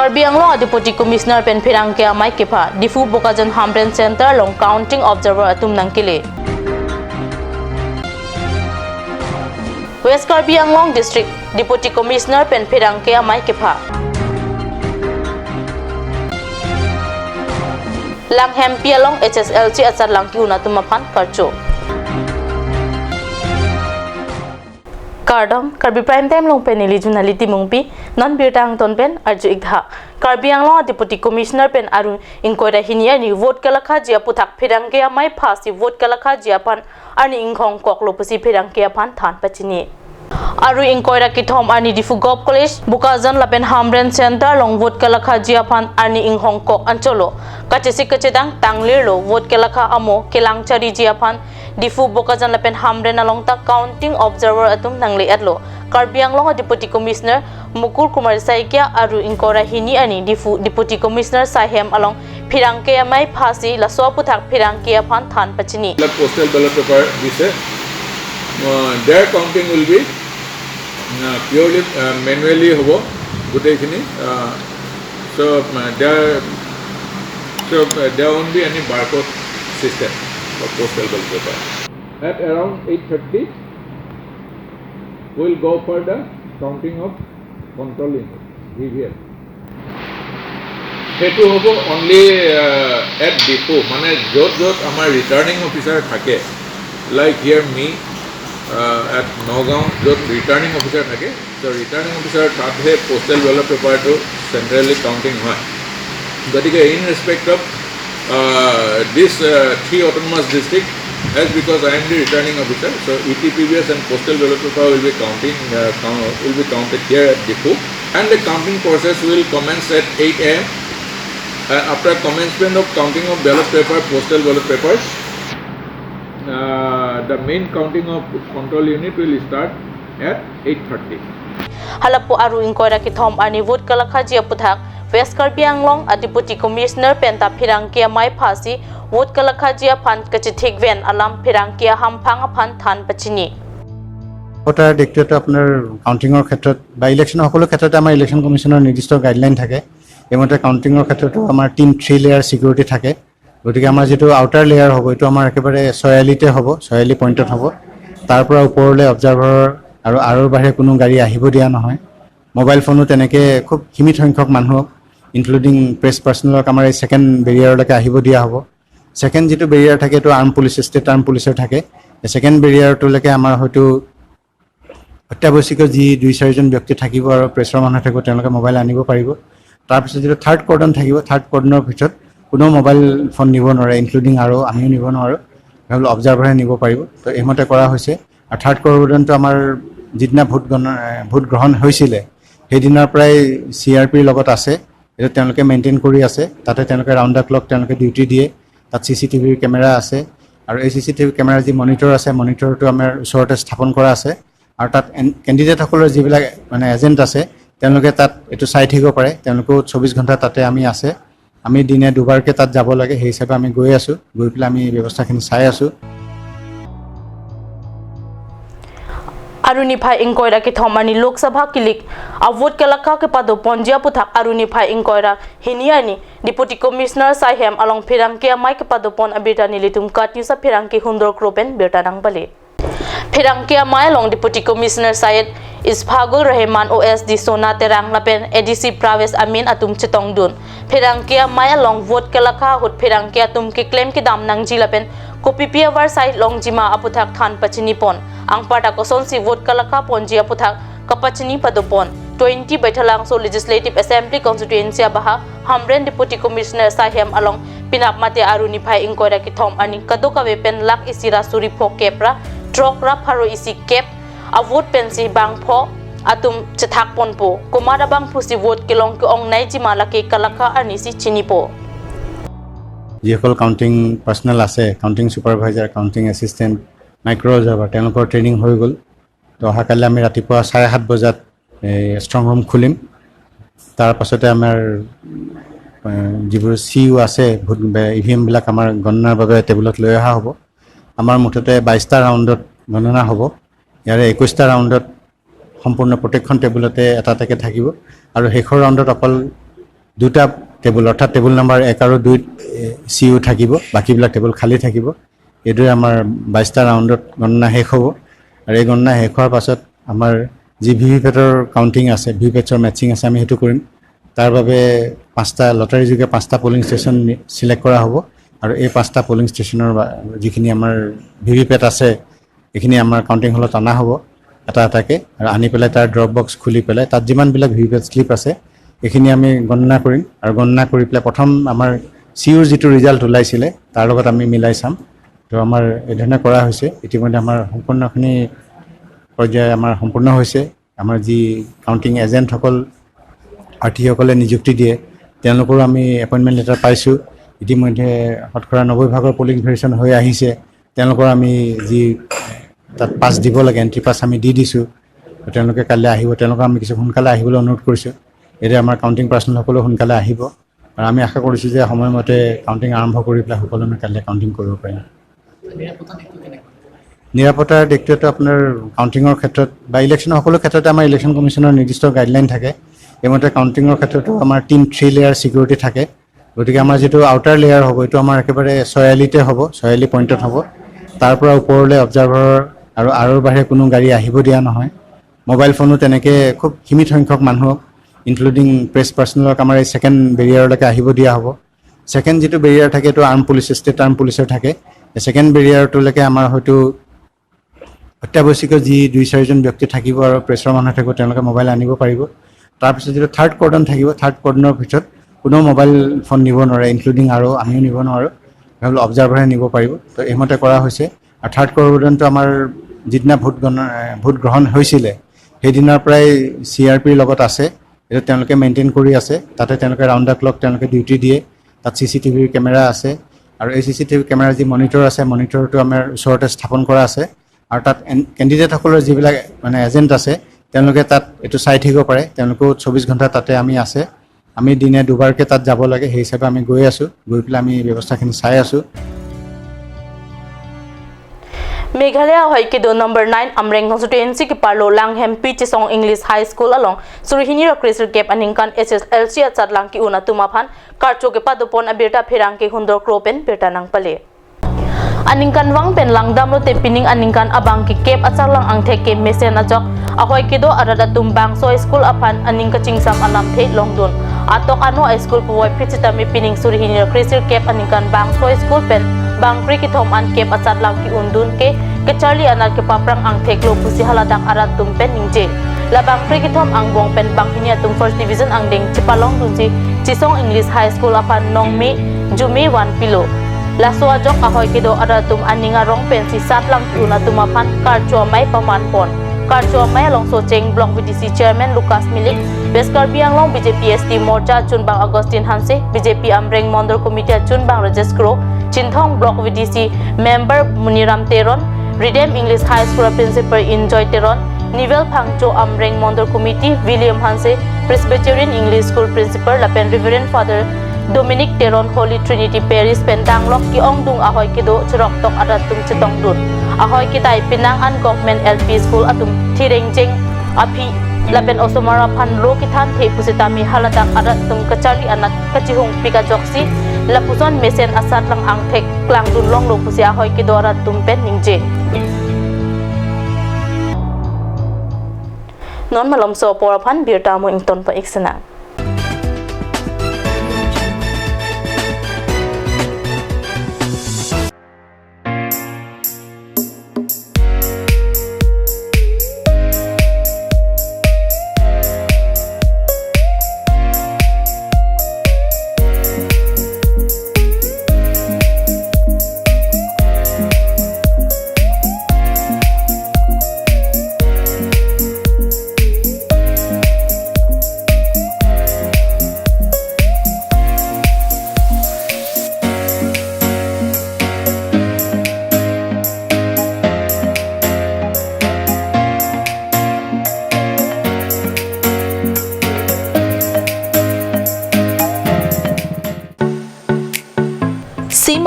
Karbi Anglong Deputy Commissioner pen phirang ke amai kepa Difu Bokajan Hamren Center long counting observer atum nangkile. West Karbi Anglong District Deputy Commissioner pen phirang ke amai kepa Lang Hempi along HSLC atsar lang ki unatum aphan karcho. Kardam Karbi prime time long pen eligibility mungpi non birtang ton pen arju ikha Karbi Anglong Deputy Commissioner pen aru inkoira hinia ni vote kalakha jia puthak phirang ke amai phasi vote kalakha jia pan ani inkhong koklo pusi phirang ke aphan than pachini aru inkoira kithom ani Difu Gop College Bukazan Lapen Hamren Center long vote kalakha jia pan ani inkhong kok ancholo kachesi kachedang tanglir lo vote kalakha amo kelang chari jia pan Difu Bokazan Lapen Hamren along ta counting observer atum nangli atlo Karbi Anglong Deputy Commissioner Mukul Kumar Saikia aru inkora hini ani Deputy Commissioner Sahem along phirangke amai phasi la so puthak phirangke aphan than pachini postal ballot paper this their counting will be purely manually hobo gutei khini so there won't be any barcode system of postal ballot paper. At around 8:30, we will go for the counting of control unit. Here. Hetu hobo only at depot. Mane jot amar returning officer thake. Like here me at Nagaon jot returning officer thake. So returning officer tathe postal ballot paper to centrally counting hoy. Gotike in respect of this three autonomous district, as because I am the returning officer, so ETPBS and postal ballot paper will be counted here at depot, and the counting process will commence at 8 am. After commencement of counting of ballot paper, postal ballot papers, the main counting of control unit will start at 8:30. Halapo aru inkoira kithom ani vote kalakha jia puthak West Karbi Anglong Deputy Commissioner penta phirangkia mai phasi vote kalakha jia phan kachithik ven alam phirangkia hamphang aphan than pachini voter dictate apnar counting or khetrot by election hokolo khetrot amar election commissioner nirdisto guideline thake emote counting or khetrot amar 3 layer security thake gotike amar jetu outer layer hobo etu amar ekebare 46 te hobo 46 point ot hobo tar pora uporle observer aru bahre kono gari ahibo dia nohoy mobile phone teneke khub himit সংখ্যক মানুহ including press personnel amar second barrier lake ahibo dia hobo second jetu barrier thake to armed police state armed police thake second barrier to lake amar hotu অত্যাৱশ্যকীয় যি 2-4 জন ব্যক্তি থাকিব আৰু প্ৰেছৰ মানুহ থাকিব তেওঁলোকে মোবাইল আনিব পাৰিব তাৰ পিছত যেটো থাৰ্ড কৰ্ডন থাকিব থাৰ্ড কৰ্ডনৰ ভিতৰত কোনো মোবাইল ফোন নিব নোৱাৰে ইনক্লুডিং আৰু আমিও নিব নোৱাৰো কেৱল অবজাৰ্ভাৰে নিব পাৰিব তো এমতে কৰা হৈছে আৰু থাৰ্ড কৰ্ডনটো আমাৰ যিদিনা ভোট গ্ৰহণ হৈছিল সেই দিনৰ প্ৰায় সিআৰপিৰ লগত আছে এটা তেওঁলোকে মেইনটেইন কৰি আছে তাতে তেওঁলোকে ৰাউণ্ড দা ক্লক তেওঁলোকে ডিউটি দিয়ে তাত সিসিটিভি কেমেৰা আছে আৰু এই সিসিটিভি কেমেৰা যি মনিটৰ আছে মনিটৰটো আমাৰ ওচৰতে স্থাপন কৰা আছে আৰু তাত ক্যান্ডিডেট সকলৰ যিবিলাক মানে এজেন্ট আছে তেওঁলোকে তাত এটো চাই থাকিব পাৰে তেওঁলোকো 24 ঘণ্টা তাতে আমি আছে আমি দিনে দুবাৰকে তাত যাব লাগে সেই হিচাপে আমি গৈ আছো গৈ পেলাই আমি ব্যৱস্থাখিনি চাই আছো Aruniphai inkoira ki thomani Lok Sabha kilik avot kalakha ke pado ponjia puthak Aruniphai inkoira hiniani Deputy Commissioner Sahem along phirang ke amai ke pado pon abita nilitum katyu sa phirang ke hundor kropen berta nang bale phirang ke amai along Deputy Commissioner Syed Isfagul Rahman OSD Sona Terang Lapen ADC Pravesh Amin atum chetong dun phirang ke amai along vote kalakha hut phirang ke atum ke claim ki dam nang jilapen kopipia war side long jima aputhak than pachini pon ang parta koson si vote kalakha ponjia puthak kapachini padopon 20 baithalang so legislative assembly constituency baha Hamren Deputy Commissioner Sahem along pinak mate Aruniphai inkoira ki thom ani kadoka wepen lak isira suri pho kepra trok ra pharo isi kep a vote pensi bang pho atum chethak ponpo komara bang phusi vote kilong ki ong nai jima lake kalakha ani si chinipo যিসকল counting personnel আছে counting supervisor counting assistant micro observer তেওঁলোকৰ training হৈ গল তো হাকালে আমি ৰাতিপুৱা 7:30 বজাত strong room খুলিম তাৰ পাছতে আমাৰ যিবোৰ সিইউ আছে ইভিএম বিলাক আমাৰ গণনাৰ বাবে টেবুলত লৈ অহা হ'ব আমাৰ মুঠতে 22টা ৰাউণ্ডত গণনা হ'ব ইয়াৰে 21টা ৰাউণ্ডত সম্পূৰ্ণ প্ৰটেকশন টেবুলতে এটা থাকে থাকিব আৰু শেষৰ ৰাউণ্ডত অকল দুটা টেবুল অৰ্থাৎ টেবুল নম্বৰ 1 আৰু 2 CU থাকিব, বাকীবিলাক টেবুল খালী থাকিব। এইদৰে আমাৰ 22টা ৰাউণ্ডত গণনা শেষ হ'ব। আৰু এই গণনা শেষ হোৱাৰ পাছত আমাৰ যি ভিভিপেটৰ কাউণ্টিং আছে, ভিভিপেটছৰ মেটচিং আছে, আমি সেইটো কৰিম। তাৰ বাবে 5টা লটাৰী যোগে 5টা পলিং ষ্টেচন চিলেক্ট কৰা হ'ব। আৰু এই 5টা পলিং ষ্টেচনৰ যিখিনি আমাৰ ভিভিপেট আছে এইখিনি আমাৰ কাউণ্টিং হলত অনা হ'ব এটা এটাকৈ, আৰু আনি পেলাই তাৰ ড্ৰপ বক্স খুলি পেলাই তাত যিমানবিলাক ভিভিপেট স্লিপ আছে এইখিনি আমি গণনা কৰিম। আৰু গণনা কৰি পেলাই প্ৰথম আমাৰ CUৰ যিটো ৰিজাল্ট ওলাইছিলে তাৰ লগত আমি মিলাই চাম। তো আমাৰ এই ধৰণে কৰা হৈছে। ইতিমধ্যে আমাৰ সম্পূৰ্ণখিনি পৰ্যায়ে আমাৰ সম্পূৰ্ণ হৈছে। আমাৰ যি কাউণ্টিং এজেণ্টসকল প্ৰাৰ্থীসকলে নিযুক্তি দিয়ে তেওঁলোকৰো আমি এপইণ্টমেণ্ট লেটাৰ পাইছোঁ। ইতিমধ্যে শতকৰা 90% পলিং ভেৰিয়েশ্যন হৈ আহিছে। তেওঁলোকৰ আমি যি তাত পাছ দিব লাগে, এণ্ট্ৰি পাছ আমি দি দিছোঁ। তেওঁলোকে কাইলৈ আহিব, তেওঁলোকক আমি কিছু সোনকালে আহিবলৈ অনুৰোধ কৰিছোঁ। এতিয়া আমাৰ কাউণ্টিং পাৰ্চনসকলেও সোনকালে আহিব, আৰু আমি আশা কৰিছোঁ যে সময়মতে কাউণ্টিং আৰম্ভ কৰি পেলাই সুকলমে কাইলৈ কাউণ্টিং কৰিব পাৰিম। নিৰাপত্তাৰ দিশটোতো আপোনাৰ কাউণ্টিঙৰ ক্ষেত্ৰত বা ইলেকশ্যনৰ সকলো ক্ষেত্ৰতে আমাৰ ইলেকশ্যন কমিশ্যনৰ নিৰ্দিষ্ট গাইডলাইন থাকে। এইমতে কাউণ্টিঙৰ ক্ষেত্ৰতো আমাৰ 3 লেয়াৰ ছিকিউৰিটি থাকে। গতিকে আমাৰ যিটো আউটাৰ লেয়াৰ হ'ব এইটো আমাৰ একেবাৰে 46তে হ'ব, 46 পইণ্টত হ'ব। তাৰ পৰা ওপৰলৈ অবজাৰ্ভাৰ আৰু বাহিৰে কোনো গাড়ী আহিব দিয়া নহয়। মোবাইল ফোনো তেনেকৈ খুব সীমিত সংখ্যক মানুহক ইনক্লুডিং প্ৰেছ পাৰ্চনেলক আমাৰ এই ছেকেণ্ড বেৰিয়াৰলৈকে আহিব দিয়া হ'ব। ছেকেণ্ড যিটো বেৰিয়াৰ থাকে এইটো আৰ্ম পুলিচ, ষ্টেট আৰ্ম পুলিচৰ থাকে। ছেকেণ্ড বেৰিয়াৰটোলৈকে আমাৰ হয়তো অত্যাৱশ্যকীয় যি 2-4জন ব্যক্তি থাকিব আৰু প্ৰেছৰ মানুহ থাকিব তেওঁলোকে মোবাইল আনিব পাৰিব। তাৰপিছত যিটো থাৰ্ড কৰ্ডন থাকিব, থাৰ্ড কৰ্ডনৰ ভিতৰত কোনো মোবাইল ফোন নিব নোৱাৰে, ইনক্লুডিং আৰু আমিও নিব নোৱাৰোঁ, কেৱল অবজাৰ্ভাৰে নিব পাৰিব। তো এইমতে কৰা হৈছে। আৰু থাৰ্ড কৰ্ডনটো আমাৰ যিদিনা ভোট গ্ৰহণ হৈছিলে সেইদিনাৰ পৰাই CRPৰ লগত আছে, এইটো তেওঁলোকে মেইনটেইন কৰি আছে। তাতে তেওঁলোকে ৰাউণ্ড দ্য ক্লক তেওঁলোকে ডিউটি দিয়ে। তাত CCTV কেমেৰা আছে, আৰু এই CCTV কেমেৰাৰ যি মনিটৰ আছে মনিটৰটো আমাৰ ওচৰতে স্থাপন কৰা আছে। আৰু তাত কেণ্ডিডেটসকলৰ যিবিলাক মানে এজেণ্ট আছে তেওঁলোকে তাত এইটো চাই থাকিব পাৰে। তেওঁলোকেও 24 ঘণ্টা তাতে আমি আছে। আমি দিনে দুবাৰকৈ তাত যাব লাগে, সেই হিচাপে আমি গৈ আছোঁ, গৈ পেলাই আমি ব্যৱস্থাখিনি চাই আছোঁ। Meghalaya Hoikido number 9 Amreng constituency ki parlo Langhem Pichisong English High School along Surihini Krisir Gap Aningkan SSLC at lang ki una tumaphan Karcho ke padupon abirta phirang ke hundor kropen birta nang pale. Aningkan wang pen lang damlo te pining aningkan abang ki kep atsar lang ang theke mesen ajok ahoy kido arada tumbang so school apan aningka chingsam alam the longdun atok ano school puwai pichita mi pining Surihini Krisir Gap Aningkan bang so school pen bang kri ki thom an kep atsar lang ki undun ke Charlie anak ke paprang ang teklo pusi haladak arat tumpen ningje labang kri ki thom ang bong pen bang hinia tum first division ang ding chipalong dunji Chisong English High School apan nongmi jumi 1 pilo Laso ajok ahoy kido aratum aninga rong pensi satlang una tumapan Karcho mai paman pon Karcho mai along Socheng Block VDC Chairman Lucas Milik West Karbi anglong BJP ST Morcha Chunbang Agustin Hanse BJP Amreng Mondor Committee Chunbang Rajesh Kro Chinthong Block VDC Member Muniram Teron Redeem English High School Principal Enjoy Teron Nivel Phangcho Amreng Mondor Committee William Hanse Presbyterian English School Principal Lapen Reverend Father Dominic Teron Holy Trinity Paris Pendanglok ki ongdung ahoy kido chirok tok aratum chitong dun ahoy kitai Pinang An Government LP School atum Thirengjeng api lapen osomara phan lo ki than the pusitami haladak aratum kachali anak kachihung pika joksi lapuson mesen asat lang ang thek klang dun long lo pusi ahoy kido aratum pen ningje non malom so poraphan birta mo ington pa iksana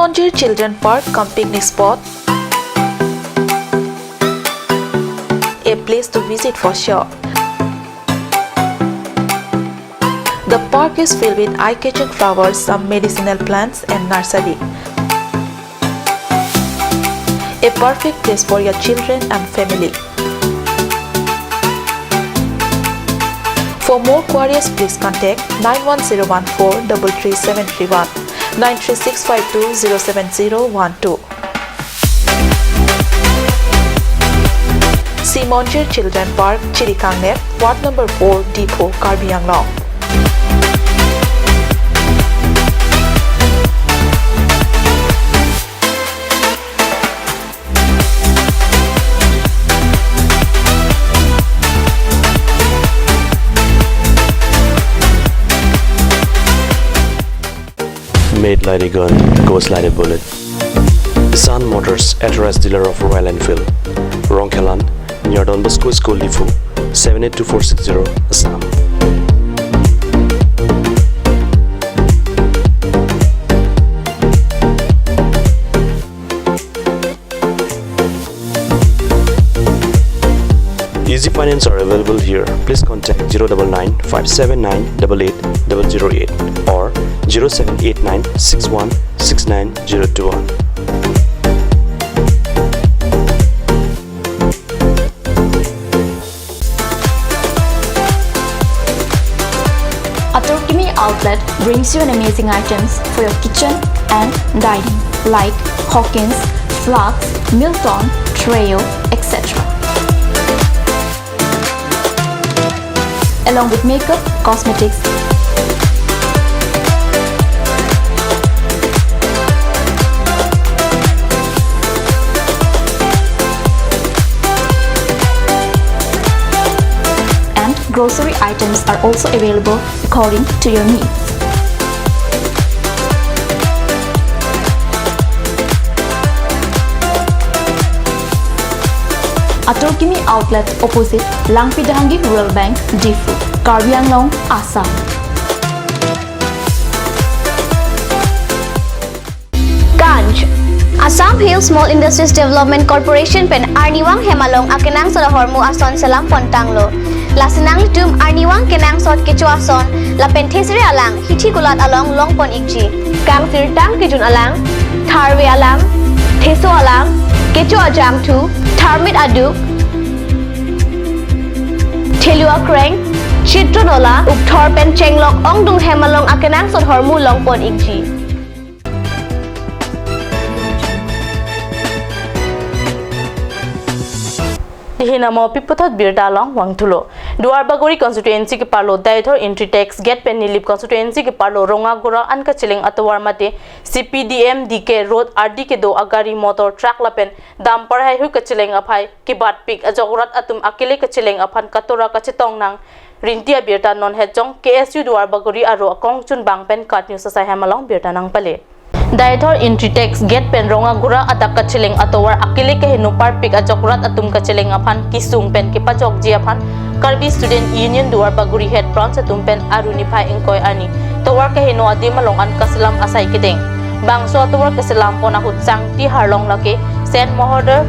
Monjir Children Park cum picnic spot, a place to visit for sure. The park is filled with eye-catching flowers, some medicinal plants and nursery. A perfect place for your children and family. For more queries, please contact 91014-33731, 93652-07012. Simonjir Children Park, Chirikangnet, Ward number 4, Depot, Karbi Anglong. Made like a gun, goes like a bullet. Sun Motors, authorized dealer of Royal Enfield, Rongkelan, near Don Bosco School Lifu, 782460, Assam. Easy finance are available here. Please contact 099 579 88008 or 0789 61 69021. Atorkimi outlet brings you an amazing items for your kitchen and dining like Hawkins, Flax, Milton, Treo, etc. Along with makeup, cosmetics, and grocery items are also available according to your needs. Atorkimi outlet opposite Langpidahangi Rural Bank, Difu, Karbi Anglong, Assam. Ganj Assam Hill Small Industries Development Corporation pen Arniwang Hemalong akenang sa hormu ason selam pontanglo. Lasinang tum Arniwang kenang sot kecu ason la penthesri alang hithi gulat along longpon ikji. Kang tirtang kijun alang, tharwe alang, theso alang, kecu ajam tu, tharmit aduk, thelua kreng, chitronola, ukthor pen chenglok ongdung hemalong akenang sot hormu longpon ikji. Dihina mo piputot birda long wangthulo Duar Bagori constituency ke parlo Daithor entry tax get pen nilip constituency ke parlo Rongagura anka chileng atwar mate CPDM DK road RD ke do agari motor truck lapen dam par hai hu ke chileng aphai ki bat pik ajogurat atum akile ke chileng aphan katora ka chitong nang rintia birta non hechong KSU Duar Bagori aro akong chun bang pen kat news sa hamalong birta nang pale Daithor entry tax get pen Rongagura adak ka chileng atwar akile ke hinu par pik ajogurat atum ka chileng aphan kisung pen ki pajok ji aphan Karbi Student Union Duar Baguri Head Branch atumpen aruni phai ingkoy ani towar ka hino adi malong an kaslam asai kideng bangso towar kaslam pona hutsang ti harlong lake Saint Mohoder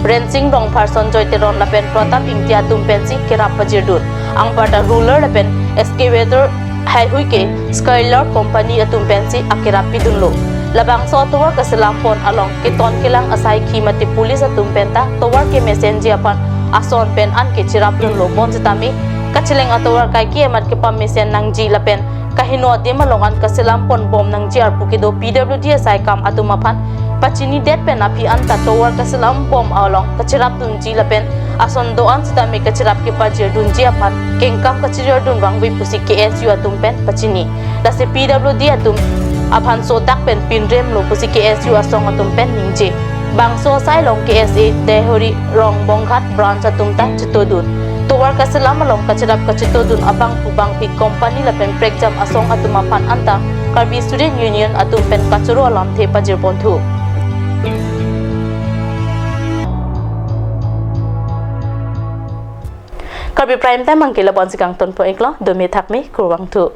Rensing Rong Person Joyteron lapen Pratap Ingtia tumpen si kirap pajirdut ang parta ruler lapen excavator hai huike Skylar Company atumpen si akirap pidunlo labang so towar kaslam pon along kiton kilang asai khimati police atumpenta towar ke messenger pan ason pen an ke chirap dun lo bon jitami kachileng atawar kai ki amat ke pamisen nang ji lapen kahino de malongan kasilam pon bom nang ji arpu ke do PWD sai kam atumapan pachini det pen api an tatawar kasilam bom along kachirap dun ji lapen ason do an jitami kachirap ke pajir dun ji apan kengkam kachir dun wangwi pusi KSU atumpen pachini dase PWD atum aphan so tak pen pinrem lo pusi KSU asong atumpen ningje bangso sai long KSA dehori rong bongkhat branch atumta chitodun towar kasalam long kachirap kachitodun abang pubang pi company lapen pregjam asong atumapan anta Karbi Student Union atumpen kachuro alam the pajir bonthu Karbi prime time angkila bonsikang tonpo iklo domi thakmi kurwang thu